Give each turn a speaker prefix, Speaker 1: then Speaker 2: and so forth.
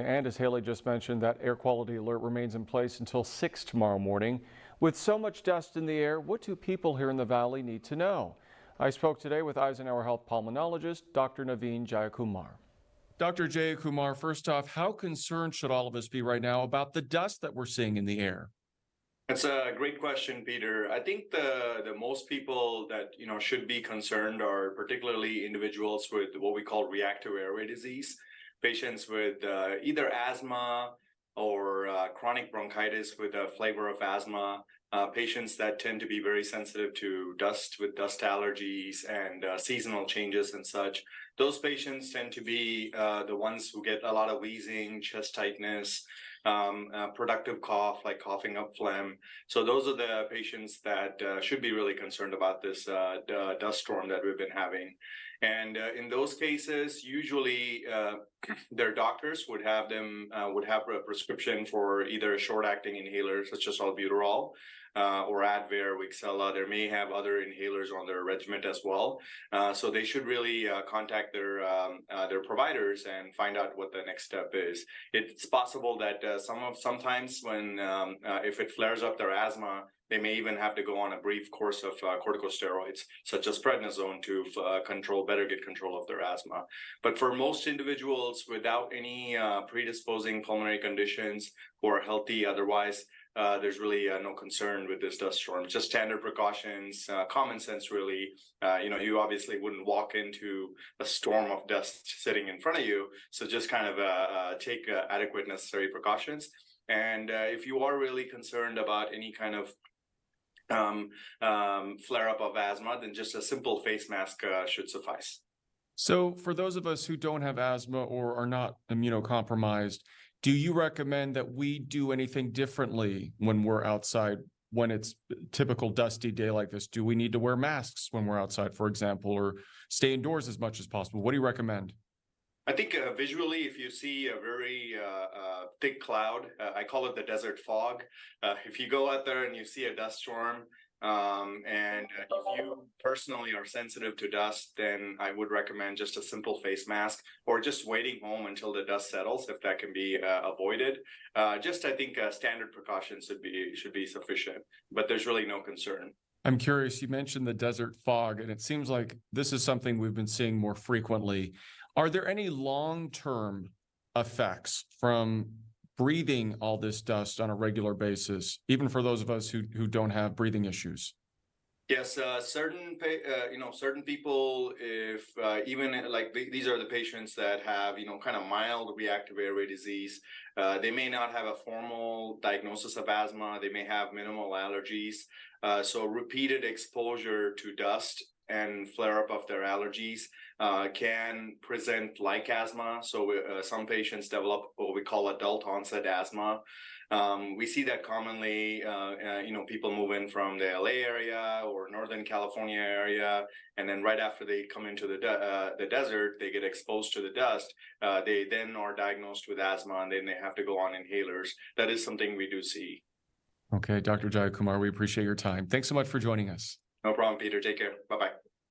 Speaker 1: And as Haley just mentioned, that air quality alert remains in place until 6 tomorrow morning. With so much dust in the air, what do people here in the valley need to know? I spoke today with Eisenhower Health pulmonologist Dr. Naveen Jayakumar. Dr. Jayakumar, first off, how concerned should all of us be right now about the dust that we're seeing in the air?
Speaker 2: That's a great question, Peter. I think the most people that should be concerned are particularly individuals with what we call reactive airway disease, patients with either asthma or chronic bronchitis with a flavor of asthma, patients that tend to be very sensitive to dust with dust allergies and seasonal changes and such. Those patients tend to be the ones who get a lot of wheezing, chest tightness, productive cough, like coughing up phlegm. So those are the patients that should be really concerned about this dust storm that we've been having. And in those cases, usually their doctors would have a prescription for either a short-acting inhaler such as albuterol or Advair, Wixela. There may have other inhalers on their regimen as well. So they should really contact their providers and find out what the next step is. It's possible that sometimes when if it flares up their asthma, they may even have to go on a brief course of corticosteroids, such as prednisone, to better get control of their asthma. But for most individuals without any predisposing pulmonary conditions who are healthy otherwise, there's really no concern with this dust storm. It's just standard precautions, common sense, really. You obviously wouldn't walk into a storm of dust sitting in front of you, so just kind of take adequate necessary precautions. And if you are really concerned about any kind of flare-up of asthma, then just a simple face mask should suffice.
Speaker 1: So for those of us who don't have asthma or are not immunocompromised, do you recommend that we do anything differently when we're outside, when it's a typical dusty day like this? Do we need to wear masks when we're outside, for example, or stay indoors as much as possible? What do you recommend?
Speaker 2: I think visually, if you see a very thick cloud, I call it the desert fog. If you go out there and you see a dust storm, and if you personally are sensitive to dust, then I would recommend just a simple face mask or just waiting home until the dust settles if that can be avoided. I think standard precautions should be sufficient, but there's really no concern.
Speaker 1: I'm curious, you mentioned the desert fog, and it seems like this is something we've been seeing more frequently. Are there any long-term effects from breathing all this dust on a regular basis, even for those of us who don't have breathing issues?
Speaker 2: Yes, certain people, if even like these are the patients that have kind of mild reactive airway disease, they may not have a formal diagnosis of asthma. They may have minimal allergies. So repeated exposure to dust and flare up of their allergies can present like asthma. So some patients develop what we call adult onset asthma. We see that commonly, people move in from the LA area or Northern California area, and then right after they come into the desert, they get exposed to the dust. They then are diagnosed with asthma, and then they have to go on inhalers. That is something we do see.
Speaker 1: Okay, Dr. Jayakumar, we appreciate your time. Thanks so much for joining us.
Speaker 2: No problem, Peter. Take care. Bye-bye.